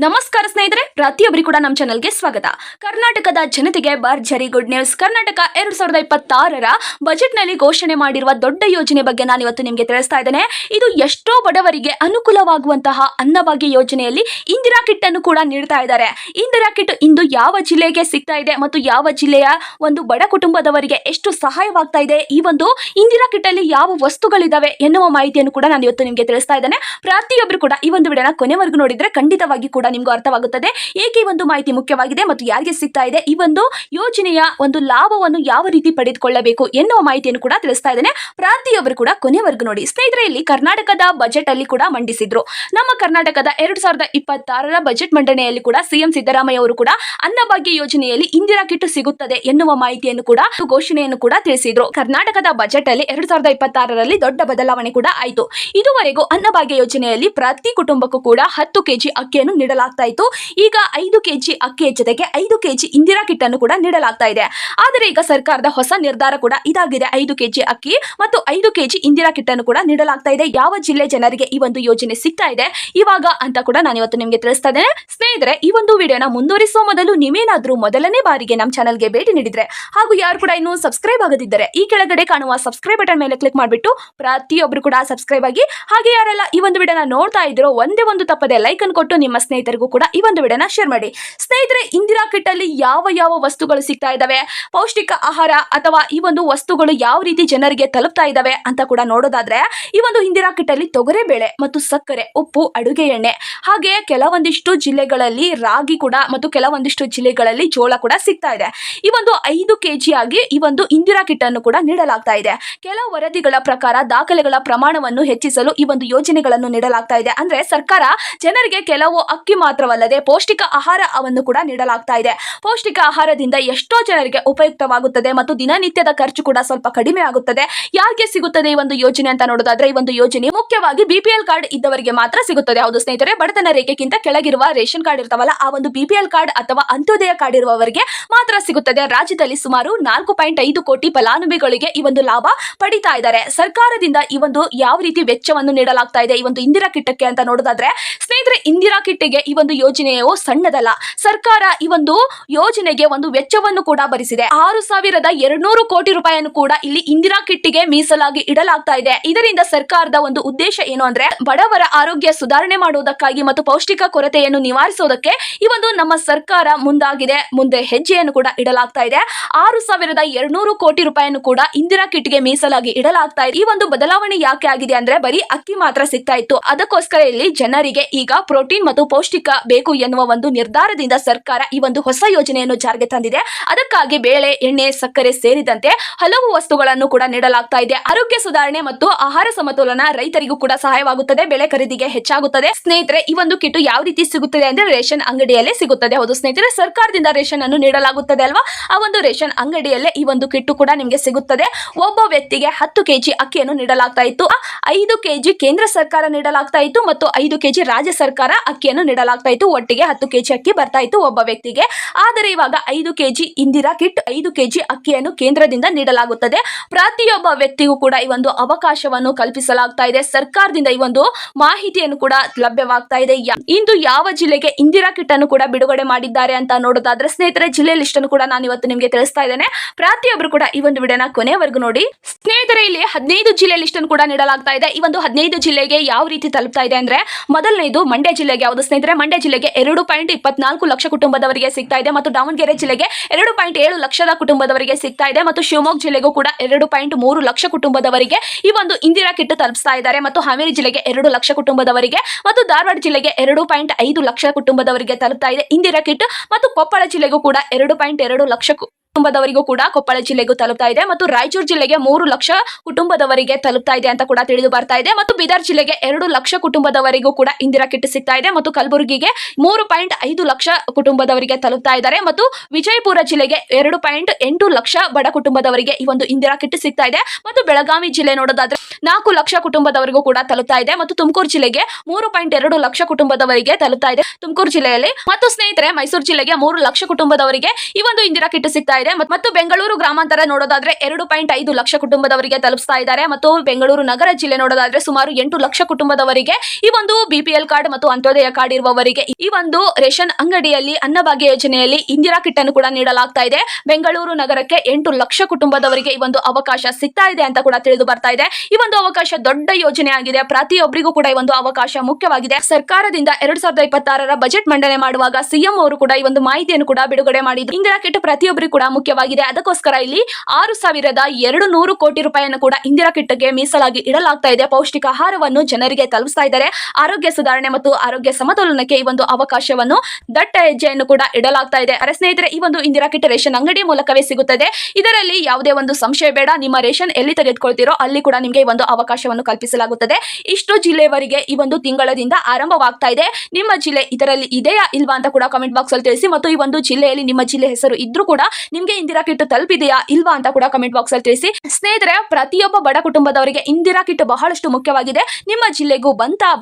ನಮಸ್ಕಾರ ಸ್ನೇಹಿತರೆ, ಪ್ರತಿಯೊಬ್ಬರಿಗೂ ಕೂಡ ನಮ್ಮ ಚಾನೆಲ್ಗೆ ಸ್ವಾಗತ. ಕರ್ನಾಟಕದ ಜನತೆಗೆ ಭರ್ಜರಿ ಗುಡ್ ನ್ಯೂಸ್. ಕರ್ನಾಟಕ 2026ರ ಬಜೆಟ್ನಲ್ಲಿ ಘೋಷಣೆ ಮಾಡಿರುವ ದೊಡ್ಡ ಯೋಜನೆ ಬಗ್ಗೆ ನಾನು ಇವತ್ತು ನಿಮಗೆ ತಿಳಿಸ್ತಾ ಇದ್ದೇನೆ. ಇದು ಎಷ್ಟೋ ಬಡವರಿಗೆ ಅನುಕೂಲವಾಗುವಂತಹ ಅನ್ನಭಾಗ್ಯ ಯೋಜನೆಯಲ್ಲಿ ಇಂದಿರಾ ಕಿಟ್ ಅನ್ನು ಕೂಡ ನೀಡ್ತಾ ಇದ್ದಾರೆ. ಇಂದಿರಾ ಕಿಟ್ ಇಂದು ಯಾವ ಜಿಲ್ಲೆಗೆ ಸಿಗ್ತಾ ಇದೆ ಮತ್ತು ಯಾವ ಜಿಲ್ಲೆಯ ಒಂದು ಬಡ ಕುಟುಂಬದವರಿಗೆ ಎಷ್ಟು ಸಹಾಯವಾಗ್ತಾ ಇದೆ, ಈ ಒಂದು ಇಂದಿರಾ ಕಿಟ್ ಅಲ್ಲಿ ಯಾವ ವಸ್ತುಗಳಿದಾವೆ ಎನ್ನುವ ಮಾಹಿತಿಯನ್ನು ಕೂಡ ನಾನು ಇವತ್ತು ನಿಮಗೆ ತಿಳಿಸ್ತಾ ಇದ್ದೇನೆ. ಪ್ರತಿಯೊಬ್ಬರು ಕೂಡ ಈ ಒಂದು ವಿಡಿಯೋನ ಕೊನೆವರೆಗೂ ನೋಡಿದ್ರೆ ಖಂಡಿತವಾಗಿ ಕೂಡ ನಿಮಗೂ ಅರ್ಥವಾಗುತ್ತದೆ ಏಕೆ ಈ ಒಂದು ಮಾಹಿತಿ ಮುಖ್ಯವಾಗಿದೆ ಮತ್ತು ಯಾರಿಗೆ ಸಿಗ್ತಾ ಇದೆ, ಈ ಒಂದು ಯೋಜನೆಯ ಒಂದು ಲಾಭವನ್ನು ಯಾವ ರೀತಿ ಪಡೆದುಕೊಳ್ಳಬೇಕು ಎನ್ನುವ ಮಾಹಿತಿಯನ್ನು ಕೂಡ ತಿಳಿಸ್ತಾ ಇದ್ದೇನೆ. ಪ್ರತಿಯೊಬ್ಬರು ಕೂಡ ಕೊನೆವರೆಗೂ ನೋಡಿ. ಸ್ನೇಹಿತರೆ, ಇಲ್ಲಿ ಕರ್ನಾಟಕದ ಬಜೆಟ್ ಅಲ್ಲಿ ಕೂಡ ಮಂಡಿಸಿದ್ರು. ನಮ್ಮ ಕರ್ನಾಟಕದ 2026ರ ಬಜೆಟ್ ಮಂಡನೆಯಲ್ಲಿ ಕೂಡ ಸಿಎಂ ಸಿದ್ದರಾಮಯ್ಯ ಅವರು ಕೂಡ ಅನ್ನಭಾಗ್ಯ ಯೋಜನೆಯಲ್ಲಿ ಇಂದಿರಾ ಕಿಟ್ ಸಿಗುತ್ತದೆ ಎನ್ನುವ ಮಾಹಿತಿಯನ್ನು ಕೂಡ ಘೋಷಣೆಯನ್ನು ಕೂಡ ತಿಳಿಸಿದ್ರು. ಕರ್ನಾಟಕದ ಬಜೆಟ್ ಅಲ್ಲಿ 2026ರಲ್ಲಿ ದೊಡ್ಡ ಬದಲಾವಣೆ ಕೂಡ ಆಯಿತು. ಇದುವರೆಗೂ ಅನ್ನಭಾಗ್ಯ ಯೋಜನೆಯಲ್ಲಿ ಪ್ರತಿ ಕುಟುಂಬಕ್ಕೂ ಕೂಡ 10 ಕೆಜಿ ಅಕ್ಕಿಯನ್ನು ನೀಡಲಾಗ್ತಾ ಇತ್ತು. ಈಗ 5 ಕೆಜಿ ಅಕ್ಕಿಯ ಜೊತೆಗೆ 5 ಕೆಜಿ ಇಂದಿರಾ ಕಿಟ್ ಅನ್ನು ಕೂಡ ನೀಡಲಾಗ್ತಾ ಇದೆ. ಆದರೆ ಈಗ ಸರ್ಕಾರದ ಹೊಸ ನಿರ್ಧಾರ ಕೂಡ ಇದಾಗಿದೆ. 5 ಕೆಜಿ ಅಕ್ಕಿ ಮತ್ತು 5 ಕೆಜಿ ಇಂದಿರಾ ಕಿಟ್ ಅನ್ನು ಕೂಡ ನೀಡಲಾಗ್ತಾ ಇದೆ. ಯಾವ ಜಿಲ್ಲೆ ಜನರಿಗೆ ಈ ಒಂದು ಯೋಜನೆ ಸಿಗ್ತಾ ಇದೆ ಇವಾಗ ಅಂತ ಕೂಡ ನಾನು ಇವತ್ತು ನಿಮಗೆ ತಿಳಿಸ್ತಾ ಇದ್ದೇನೆ. ಸ್ನೇಹಿತರೆ, ಈ ಒಂದು ವಿಡಿಯೋನ ಮುಂದುವರಿಸುವ ಮೊದಲು ನೀವೇನಾದ್ರೂ ಮೊದಲನೇ ಬಾರಿಗೆ ನಮ್ಮ ಚಾನಲ್ಗೆ ಭೇಟಿ ನೀಡಿದ್ರೆ ಹಾಗೂ ಯಾರು ಕೂಡ ಇನ್ನೂ ಸಬ್ಸ್ಕ್ರೈಬ್ ಆಗದಿದ್ದರೆ ಈ ಕೆಳಗಡೆ ಕಾಣುವ ಸಬ್ಸ್ಕ್ರೈಬ್ ಬಟನ್ ಮೇಲೆ ಕ್ಲಿಕ್ ಮಾಡಿಬಿಟ್ಟು ಪ್ರತಿಯೊಬ್ಬರು ಕೂಡ ಸಬ್ಸ್ಕ್ರೈಬ್ ಆಗಿ. ಹಾಗೆ ಯಾರೆಲ್ಲ ಈ ಒಂದು ವಿಡಿಯೋನ ನೋಡ್ತಾ ಇದ್ರೋ ಒಂದೇ ಒಂದು ತಪ್ಪದೆ ಲೈಕ್ ಅನ್ನು ಕೊಟ್ಟು ನಿಮ್ಮ ಸ್ನೇಹಿತರಿಗೂ ಕೂಡ ಈ ಒಂದು ವಿಡಿಯೋನ ಶೇರ್ ಮಾಡಿ. ಸ್ನೇಹಿತರೆ, ಇಂದಿರಾ ಕಿಟ್ ಅಲ್ಲಿ ಯಾವ ವಸ್ತುಗಳು ಸಿಗ್ತಾ ಇದಾವೆ, ಪೌಷ್ಟಿಕ ಆಹಾರ ಅಥವಾ ಈ ಒಂದು ವಸ್ತುಗಳು ಯಾವ ರೀತಿ ಜನರಿಗೆ ತಲುಪ್ತಾ ಇದಾವೆ ಅಂತ ಕೂಡ ನೋಡೋದಾದ್ರೆ, ಈ ಒಂದು ಇಂದಿರಾ ಕಿಟ್ ಅಲ್ಲಿ ತೊಗರೆಬೇಳೆ ಮತ್ತು ಸಕ್ಕರೆ, ಉಪ್ಪು, ಅಡುಗೆ ಎಣ್ಣೆ, ಹಾಗೆ ಕೆಲವೊಂದಿಷ್ಟು ಜಿಲ್ಲೆಗಳಲ್ಲಿ ರಾಗಿ ಕೂಡ ಮತ್ತು ಕೆಲವೊಂದಿಷ್ಟು ಜಿಲ್ಲೆಗಳಲ್ಲಿ ಜೋಳ ಕೂಡ ಸಿಗ್ತಾ ಇದೆ. ಈ ಒಂದು 5 ಕೆಜಿ ಆಗಿ ಈ ಒಂದು ಇಂದಿರಾ ಕಿಟ್ ಅನ್ನು ಕೂಡ ನೀಡಲಾಗ್ತಾ ಇದೆ. ಕೆಲವು ವರದಿಗಳ ಪ್ರಕಾರ ದಾಖಲೆಗಳ ಪ್ರಮಾಣವನ್ನು ಹೆಚ್ಚಿಸಲು ಈ ಒಂದು ಯೋಜನೆಗಳನ್ನು ನೀಡಲಾಗ್ತಾ ಇದೆ. ಅಂದ್ರೆ ಸರ್ಕಾರ ಜನರಿಗೆ ಕೆಲವು ಅಕ್ಕಿ ಮಾತ್ರವಲ್ಲದೆ ಪೌಷ್ಟಿಕ ಆಹಾರವನ್ನು ಕೂಡ ನೀಡಲಾಗ್ತಾ ಇದೆ. ಪೌಷ್ಟಿಕ ಆಹಾರದಿಂದ ಎಷ್ಟೋ ಜನರಿಗೆ ಉಪಯುಕ್ತವಾಗುತ್ತದೆ ಮತ್ತು ದಿನನಿತ್ಯದ ಖರ್ಚು ಕೂಡ ಸ್ವಲ್ಪ ಕಡಿಮೆ ಆಗುತ್ತದೆ. ಯಾರಿಗೆ ಸಿಗುತ್ತದೆ ಈ ಒಂದು ಯೋಜನೆ ಅಂತ ನೋಡೋದಾದ್ರೆ, ಈ ಒಂದು ಯೋಜನೆ ಮುಖ್ಯವಾಗಿ BPL ಕಾರ್ಡ್ ಇದ್ದವರಿಗೆ ಮಾತ್ರ ಸಿಗುತ್ತದೆ. ಹೌದು ಸ್ನೇಹಿತರೆ, ಬಡತನ ರೇಖೆಗಿಂತ ಕೆಳಗಿರುವ ರೇಷನ್ ಕಾರ್ಡ್ ಇರ್ತಾವಲ್ಲ, ಆ ಒಂದು BPL ಕಾರ್ಡ್ ಅಥವಾ ಅಂತ್ಯೋದಯ ಕಾರ್ಡ್ ಇರುವವರಿಗೆ ಮಾತ್ರ ಸಿಗುತ್ತದೆ. ರಾಜ್ಯದಲ್ಲಿ ಸುಮಾರು 4.5 ಕೋಟಿ ಫಲಾನುಭವಿಗಳಿಗೆ ಈ ಒಂದು ಲಾಭ ಪಡಿತಾ ಇದ್ದಾರೆ. ಸರ್ಕಾರದಿಂದ ಈ ಒಂದು ಯಾವ ರೀತಿ ವೆಚ್ಚವನ್ನು ನೀಡಲಾಗ್ತಾ ಇದೆ ಈ ಒಂದು ಇಂದಿರಾ ಕಿಟ್ಗೆ ಅಂತ ನೋಡೋದಾದ್ರೆ, ಸ್ನೇಹಿತರೆ, ಇಂದಿರಾ ಕಿಟ್ಗೆ ಈ ಒಂದು ಯೋಜನೆಯು ಸಣ್ಣದಲ್ಲ. ಸರ್ಕಾರ ಈ ಒಂದು ಯೋಜನೆಗೆ ಒಂದು ವೆಚ್ಚವನ್ನು ಕೂಡ ಭರಿಸಿದೆ. 6,200 ಕೋಟಿ ರೂಪಾಯಿಯನ್ನು ಕೂಡ ಇಲ್ಲಿ ಇಂದಿರಾ ಕಿಟ್ಗೆ ಮೀಸಲಾಗಿ ಇಡಲಾಗ್ತಾ ಇದೆ. ಇದರಿಂದ ಸರ್ಕಾರದ ಒಂದು ಉದ್ದೇಶ ಏನು ಅಂದ್ರೆ, ಬಡವರ ಆರೋಗ್ಯ ಸುಧಾರಣೆ ಮಾಡುವುದಕ್ಕಾಗಿ ಮತ್ತು ಪೌಷ್ಟಿಕ ಕೊರತೆಯನ್ನು ನಿವಾರಿಸುವುದಕ್ಕೆ ಈ ಒಂದು ನಮ್ಮ ಸರ್ಕಾರ ಮುಂದಾಗಿದೆ. ಮುಂದೆ ಹೆಜ್ಜೆಯನ್ನು ಕೂಡ ಇಡಲಾಗ್ತಾ ಇದೆ. 6,200 ಕೋಟಿ ರೂಪಾಯಿಯನ್ನು ಕೂಡ ಇಂದಿರಾ ಕಿಟ್ಗೆ ಮೀಸಲಾಗಿ ಇಡಲಾಗ್ತಾ ಇದೆ. ಈ ಒಂದು ಬದಲಾವಣೆ ಯಾಕೆ ಆಗಿದೆ ಅಂದ್ರೆ, ಬರೀ ಅಕ್ಕಿ ಮಾತ್ರ ಸಿಗ್ತಾ ಇತ್ತು. ಅದಕ್ಕೋಸ್ಕರ ಇಲ್ಲಿ ಜನರಿಗೆ ಈಗ ಪ್ರೋಟೀನ್ ಮತ್ತು ಪೌಷ್ಟಿಕ ಬೇಕು ಎನ್ನುವ ಒಂದು ನಿರ್ಧಾರದಿಂದ ಸರ್ಕಾರ ಈ ಒಂದು ಹೊಸ ಯೋಜನೆಯನ್ನು ಜಾರಿಗೆ ತಂದಿದೆ. ಅದಕ್ಕಾಗಿ ಬೇಳೆ, ಎಣ್ಣೆ, ಸಕ್ಕರೆ ಸೇರಿದಂತೆ ಹಲವು ವಸ್ತುಗಳನ್ನು ಕೂಡ ನೀಡಲಾಗ್ತಾ ಇದೆ. ಆರೋಗ್ಯ ಸುಧಾರಣೆ ಮತ್ತು ಆಹಾರ ಸಮತೋಲನ, ರೈತರಿಗೂ ಕೂಡ ಸಹಾಯವಾಗುತ್ತದೆ, ಬೆಳೆ ಖರೀದಿಗೆ ಹೆಚ್ಚಾಗುತ್ತದೆ. ಸ್ನೇಹಿತರೆ, ಈ ಒಂದು ಕಿಟ್ ಯಾವ ರೀತಿ ಸಿಗುತ್ತದೆ ಅಂದ್ರೆ ರೇಷನ್ ಅಂಗಡಿಯಲ್ಲೇ ಸಿಗುತ್ತದೆ. ಹೌದು ಸ್ನೇಹಿತರೆ, ಸರ್ಕಾರದಿಂದ ರೇಷನ್ ಅನ್ನು ನೀಡಲಾಗುತ್ತದೆ ಅಲ್ವಾ, ಆ ಒಂದು ರೇಷನ್ ಅಂಗಡಿಯಲ್ಲೇ ಈ ಒಂದು ಕಿಟ್ ಕೂಡ ನಿಮಗೆ ಸಿಗುತ್ತದೆ. ಒಬ್ಬ ವ್ಯಕ್ತಿಗೆ 10 ಕೆಜಿ ಅಕ್ಕಿಯನ್ನು ನೀಡಲಾಗ್ತಾ ಇತ್ತು. 5 ಕೆಜಿ ಕೇಂದ್ರ ಸರ್ಕಾರ ನೀಡಲಾಗ್ತಾ ಇತ್ತು ಮತ್ತು 5 ಕೆಜಿ ರಾಜ್ಯ ಸರ್ಕಾರ ಅಕ್ಕಿಯನ್ನು ನೀಡಲಾಗ್ತಾ ಇತ್ತು. ಒಟ್ಟಿಗೆ 10 ಕೆಜಿ ಅಕ್ಕಿ ಬರ್ತಾ ಇತ್ತು ಒಬ್ಬ ವ್ಯಕ್ತಿಗೆ. ಆದರೆ ಇವಾಗ 5 ಕೆಜಿ ಇಂದಿರಾ ಕಿಟ್, 5 ಕೆಜಿ ಅಕ್ಕಿಯನ್ನು ಕೇಂದ್ರದಿಂದ ನೀಡಲಾಗುತ್ತದೆ. ಪ್ರತಿಯೊಬ್ಬ ವ್ಯಕ್ತಿಗೂ ಕೂಡ ಈ ಒಂದು ಅವಕಾಶವನ್ನು ಕಲ್ಪಿಸಲಾಗ್ತಾ ಇದೆ. ಸರ್ಕಾರದಿಂದ ಈ ಒಂದು ಮಾಹಿತಿಯನ್ನು ಕೂಡ ಲಭ್ಯವಾಗ್ತಾ ಇದೆ. ಇಂದು ಯಾವ ಜಿಲ್ಲೆಗೆ ಇಂದಿರಾ ಕಿಟ್ ಅನ್ನು ಕೂಡ ಬಿಡುಗಡೆ ಮಾಡಿದ್ದಾರೆ ಅಂತ ನೋಡೋದಾದ್ರೆ, ಸ್ನೇಹಿತರೆ, ಜಿಲ್ಲೆ ಲಿಸ್ಟ್ ಅನ್ನು ಕೂಡ ನಾನು ಇವತ್ತು ನಿಮಗೆ ತಿಳಿಸ್ತಾ ಇದ್ದೇನೆ. ಪ್ರತಿಯೊಬ್ಬರು ಕೂಡ ಈ ಒಂದು ವಿಡಿಯೋನ ಕೊನೆವರೆಗೂ ನೋಡಿ. ಸ್ನೇಹಿತರೆ, ಇಲ್ಲಿ 15 ಜಿಲ್ಲೆ ಲಿಸ್ಟ್ ಅನ್ನು ಕೂಡ ನೀಡಲಾಗ್ತಾ ಇದೆ. ಈ ಒಂದು 15 ಜಿಲ್ಲೆಗೆ ಯಾವ ರೀತಿ ತಲುಪ್ತಾ ಇದೆ ಅಂದ್ರೆ, ಮೊದಲನೇದು ಮಂಡ್ಯ ಜಿಲ್ಲೆಗೆ. ಯಾವುದು ಸ್ನೇಹಿತರೆ, ಮಂಡ್ಯ ಜಿಲ್ಲೆಗೆ 2.24 ಲಕ್ಷ ಕುಟುಂಬದವರಿಗೆ ಸಿಗ್ತಾ ಇದೆ ಮತ್ತು ದಾವಣಗೆರೆ ಜಿಲ್ಲೆಗೆ 2.7 ಲಕ್ಷದ ಕುಟುಂಬದವರಿಗೆ ಸಿಗ್ತಾ ಇದೆ ಮತ್ತು ಶಿವಮೊಗ್ಗ ಜಿಲ್ಲೆಗೂ ಕೂಡ 2.3 ಲಕ್ಷ ಕುಟುಂಬದವರಿಗೆ ಈ ಒಂದು ಇಂದಿರಾ ಕಿಟ್ ತಲುಪಿಸ್ತಾ ಇದ್ದಾರೆ ಮತ್ತು ಹಾವೇರಿ ಜಿಲ್ಲೆಗೆ 2 ಲಕ್ಷ ಕುಟುಂಬದವರಿಗೆ ಮತ್ತು ಧಾರವಾಡ ಜಿಲ್ಲೆಗೆ 2.5 ಲಕ್ಷ ಕುಟುಂಬದವರಿಗೆ ತಲುಪ್ತಾ ಇದೆ ಇಂದಿರಾ ಕಿಟ್ ಮತ್ತು ಕೊಪ್ಪಳ ಜಿಲ್ಲೆಗೂ ಕೂಡ 2.2 ಲಕ್ಷ ಕುಟುಂಬದವರಿಗೂ ಕೂಡ ಕೊಪ್ಪಳ ಜಿಲ್ಲೆಗೂ ತಲುಪ್ತಾ ಇದೆ ಮತ್ತು ರಾಯಚೂರು ಜಿಲ್ಲೆಗೆ 3 ಲಕ್ಷ ಕುಟುಂಬದವರಿಗೆ ತಲುಪ್ತಾ ಇದೆ ಅಂತ ಕೂಡ ತಿಳಿದು ಬರ್ತಾ ಇದೆ ಮತ್ತು ಬೀದರ್ ಜಿಲ್ಲೆಗೆ 2 ಲಕ್ಷ ಕುಟುಂಬದವರಿಗೂ ಕೂಡ ಇಂದಿರಾ ಕಿಟ್ ಸಿಗ್ತಾ ಇದೆ ಮತ್ತು ಕಲಬುರಗಿಗೆ 3.5 ಲಕ್ಷ ಕುಟುಂಬದವರಿಗೆ ತಲುಪ್ತಾ ಇದ್ದಾರೆ ಮತ್ತು ವಿಜಯಪುರ ಜಿಲ್ಲೆಗೆ 2.8 ಲಕ್ಷ ಬಡ ಕುಟುಂಬದವರಿಗೆ ಈ ಒಂದು ಇಂದಿರಾ ಕಿಟ್ ಸಿಗ್ತಾ ಇದೆ ಮತ್ತು ಬೆಳಗಾವಿ ಜಿಲ್ಲೆ ನೋಡೋದಾದ್ರೆ 4 ಲಕ್ಷ ಕುಟುಂಬದವರಿಗೂ ಕೂಡ ತಲುಪ್ತಾ ಇದೆ ಮತ್ತು ತುಮಕೂರು ಜಿಲ್ಲೆಗೆ 3.2 ಲಕ್ಷ ಕುಟುಂಬದವರಿಗೆ ತಲುಪ್ತಾ ಇದೆ ತುಮಕೂರು ಜಿಲ್ಲೆಯಲ್ಲಿ ಮತ್ತು ಸ್ನೇಹಿತರೆ, ಮೈಸೂರು ಜಿಲ್ಲೆಗೆ 3 ಲಕ್ಷ ಕುಟುಂಬದವರಿಗೆ ಈ ಒಂದು ಇಂದಿರಾ ಕಿಟ್ ಸಿಗ್ತಾ ಇದೆ. ಮತ್ತು ಬೆಂಗಳೂರು ಗ್ರಾಮಾಂತರ ನೋಡೋದಾದ್ರೆ 2.5 ಲಕ್ಷ ಕುಟುಂಬದವರಿಗೆ ತಲುಪಿಸ್ತಾ ಇದ್ದಾರೆ. ಮತ್ತು ಬೆಂಗಳೂರು ನಗರ ಜಿಲ್ಲೆ ನೋಡೋದಾದ್ರೆ ಸುಮಾರು 8 ಲಕ್ಷ ಕುಟುಂಬದವರಿಗೆ ಈ ಒಂದು BPL ಕಾರ್ಡ್ ಮತ್ತು ಅಂತ್ಯೋದಯ ಕಾರ್ಡ್ ಇರುವವರಿಗೆ ಈ ಒಂದು ರೇಷನ್ ಅಂಗಡಿಯಲ್ಲಿ ಅನ್ನಭಾಗ್ಯ ಯೋಜನೆಯಲ್ಲಿ ಇಂದಿರಾ ಕಿಟ್ ಅನ್ನು ಕೂಡ ನೀಡಲಾಗ್ತಾ ಇದೆ. ಬೆಂಗಳೂರು ನಗರಕ್ಕೆ 8 ಲಕ್ಷ ಕುಟುಂಬದವರಿಗೆ ಈ ಒಂದು ಅವಕಾಶ ಸಿಗ್ತಾ ಇದೆ ಅಂತ ಕೂಡ ತಿಳಿದು ಬರ್ತಾ ಇದೆ. ಈ ಒಂದು ಅವಕಾಶ ದೊಡ್ಡ ಯೋಜನೆ ಆಗಿದೆ. ಪ್ರತಿಯೊಬ್ಬರಿಗೂ ಕೂಡ ಈ ಒಂದು ಅವಕಾಶ ಮುಖ್ಯವಾಗಿದೆ. ಸರ್ಕಾರದಿಂದ 2026ರ ಬಜೆಟ್ ಮಂಡನೆ ಮಾಡುವಾಗ ಸಿಎಂ ಅವರು ಕೂಡ ಈ ಒಂದು ಮಾಹಿತಿಯನ್ನು ಕೂಡ ಬಿಡುಗಡೆ ಮಾಡಿದ್ರು. ಇಂದಿರಾ ಕಿಟ್ ಪ್ರತಿಯೊಬ್ಬರಿಗೂ ಕೂಡ ಮುಖ್ಯವಾಗಿದೆ. ಅದಕ್ಕೋಸ್ಕರ ಇಲ್ಲಿ 6,200 ಕೋಟಿ ರೂಪಾಯಿಯನ್ನು ಕೂಡ ಇಂದಿರಾ ಕಿಟ್ಗೆ ಮೀಸಲಾಗಿ ಇಡಲಾಗ್ತಾ ಇದೆ. ಪೌಷ್ಟಿಕ ಆಹಾರವನ್ನು ಜನರಿಗೆ ತಲುಪಿಸ್ತಾ ಇದ್ದಾರೆ. ಆರೋಗ್ಯ ಸುಧಾರಣೆ ಮತ್ತು ಆರೋಗ್ಯ ಸಮತೋಲನಕ್ಕೆ ಈ ಒಂದು ಅವಕಾಶವನ್ನು ದಟ್ಟ ಹೆಜ್ಜೆಯನ್ನು ಕೂಡ ಇಡಲಾಗ್ತಾ ಇದೆ. ಅರೆ ಸ್ನೇಹಿತರೆ, ಈ ಒಂದು ಇಂದಿರಾ ಕಿಟ್ ರೇಷನ್ ಅಂಗಡಿ ಮೂಲಕವೇ ಸಿಗುತ್ತದೆ. ಇದರಲ್ಲಿ ಯಾವುದೇ ಒಂದು ಸಂಶಯ ಬೇಡ. ನಿಮ್ಮ ರೇಷನ್ ಎಲ್ಲಿ ತೆಗೆದುಕೊಳ್ತೀರೋ ಅಲ್ಲಿ ಕೂಡ ನಿಮಗೆ ಈ ಒಂದು ಅವಕಾಶವನ್ನು ಕಲ್ಪಿಸಲಾಗುತ್ತದೆ. ಇಷ್ಟು ಜಿಲ್ಲೆವರೆಗೆ ಈ ಒಂದು ತಿಂಗಳದಿಂದ ಆರಂಭವಾಗ್ತಾ ಇದೆ. ನಿಮ್ಮ ಜಿಲ್ಲೆ ಇದರಲ್ಲಿ ಇದೆಯಾ ಇಲ್ವಾ ಅಂತ ಕೂಡ ಕಮೆಂಟ್ ಬಾಕ್ಸ್ ಅಲ್ಲಿ ತಿಳಿಸಿ. ಮತ್ತು ಈ ಒಂದು ಜಿಲ್ಲೆಯಲ್ಲಿ ನಿಮ್ಮ ಜಿಲ್ಲೆ ಹೆಸರು ಇದ್ರೂ ಕೂಡ ನಿಮಗೆ ಇಂದಿರಾ ಕಿಟ್ ತಲುಪಿದೆಯಾ ಇಲ್ವಾ ಅಂತ ಕೂಡ ಕಮೆಂಟ್ ಬಾಕ್ಸ್ ಅಲ್ಲಿ ತಿಳಿಸಿ. ಸ್ನೇಹಿತರೆ, ಪ್ರತಿಯೊಬ್ಬ ಬಡ ಕುಟುಂಬದವರಿಗೆ ಇಂದಿರಾ ಕಿಟ್ ಬಹಳಷ್ಟು ಮುಖ್ಯವಾಗಿದೆ. ನಿಮ್ಮ ಜಿಲ್ಲೆಗೂ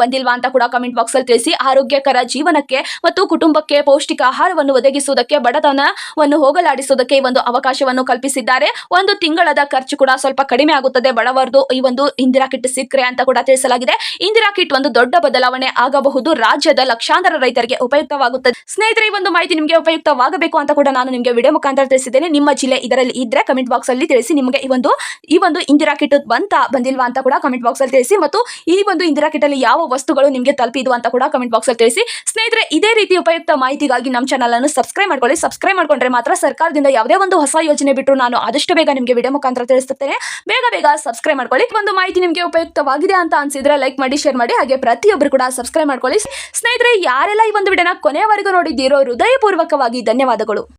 ಬಂದಿಲ್ವಾ ಅಂತ ಕೂಡ ಕಮೆಂಟ್ ಬಾಕ್ಸ್ ಅಲ್ಲಿ ತಿಳಿಸಿ. ಆರೋಗ್ಯಕರ ಜೀವನಕ್ಕೆ ಮತ್ತು ಕುಟುಂಬಕ್ಕೆ ಪೌಷ್ಟಿಕ ಆಹಾರವನ್ನು ಒದಗಿಸುವುದಕ್ಕೆ, ಬಡತನವನ್ನು ಹೋಗಲಾಡಿಸುವುದಕ್ಕೆ ಈ ಒಂದು ಅವಕಾಶವನ್ನು ಕಲ್ಪಿಸಿದ್ದಾರೆ. ಒಂದು ತಿಂಗಳದ ಖರ್ಚು ಕೂಡ ಸ್ವಲ್ಪ ಕಡಿಮೆ ಆಗುತ್ತದೆ ಬಡವರದು ಈ ಒಂದು ಇಂದಿರಾ ಕಿಟ್ ಸಿಕ್ಕರೆ ಅಂತ ಕೂಡ ತಿಳಿಸಲಾಗಿದೆ. ಇಂದಿರಾ ಕಿಟ್ ಒಂದು ದೊಡ್ಡ ಬದಲಾವಣೆ ಆಗಬಹುದು. ರಾಜ್ಯದ ಲಕ್ಷಾಂತರ ರೈತರಿಗೆ ಉಪಯುಕ್ತವಾಗುತ್ತದೆ. ಸ್ನೇಹಿತರೆ, ಈ ಒಂದು ಮಾಹಿತಿ ನಿಮಗೆ ಉಪಯುಕ್ತವಾಗಬೇಕು ಅಂತ ಕೂಡ ನಾನು ನಿಮಗೆ ವಿಡಿಯೋ ಮುಖಾಂತರ ತಿಳಿಸಿದ್ದೇನೆ. ನಿಮ್ಮ ಜಿಲ್ಲೆ ಇದರಲ್ಲಿ ಇದ್ರೆ ಕಮೆಂಟ್ ಬಾಕ್ಸ್ ಅಲ್ಲಿ ತಿಳಿಸಿ. ನಿಮಗೆ ಈ ಒಂದು ಇಂದಿರಾ ಕಿಟ್ ಬಂದಿಲ್ವಾ ಅಂತ ಕೂಡ ಕಮೆಂಟ್ ಬಾಕ್ಸ್ ಅಲ್ಲಿ ತಿಳಿಸಿ. ಮತ್ತು ಈ ಒಂದು ಇಂದಿರಾ ಕಿಟ್ ಅಲ್ಲಿ ಯಾವ ವಸ್ತುಗಳು ನಿಮಗೆ ತಲುಪಿದ್ವು ಅಂತ ಕೂಡ ಕಮೆಂಟ್ ಬಾಕ್ಸ್ ಅಲ್ಲಿ ತಿಳಿಸಿ. ಸ್ನೇಹಿತರೆ, ಇದೇ ರೀತಿ ಉಪಯುಕ್ತ ಮಾಹಿತಿಗಾಗಿ ನಮ್ಮ ಚಾನಲ್ ಅನ್ನು ಸಬ್ಸ್ಕ್ರೈಬ್ ಮಾಡ್ಕೊಳ್ಳಿ. ಸಬ್ಸ್ಕ್ರೈಬ್ ಮಾಡ್ಕೊಂಡ್ರೆ ಮಾತ್ರ ಸರ್ಕಾರದಿಂದ ಯಾವುದೇ ಒಂದು ಹೊಸ ಯೋಜನೆ ಬಿಟ್ಟರು ನಾನು ಆದಷ್ಟು ಬೇಗ ನಿಮಗೆ ವಿಡಿಯೋ ಮುಖಾಂತರ ತಿಳಿಸುತ್ತೇನೆ. ಬೇಗ ಸಬ್ಸ್ಕ್ರೈಬ್ ಮಾಡ್ಕೊಳ್ಳಿ. ಒಂದು ಮಾಹಿತಿ ನಿಮಗೆ ಉಪಯುಕ್ತವಾಗಿದೆ ಅಂತ ಅನ್ಸಿದ್ರೆ ಲೈಕ್ ಮಾಡಿ, ಶೇರ್ ಮಾಡಿ. ಹಾಗೆ ಪ್ರತಿಯೊಬ್ಬರು ಕೂಡ ಸಬ್ಸ್ಕ್ರೈಬ್ ಮಾಡ್ಕೊಳ್ಳಿ. ಸ್ನೇಹಿತರೆ, ಯಾರೆಲ್ಲ ಈ ಒಂದು ವಿಡಿಯೋನ ಕೊನೆಯವರೆಗೂ ನೋಡಿದ್ದೀರೋ ಹೃದಯಪೂರ್ವಕವಾಗಿ ಧನ್ಯವಾದಗಳು.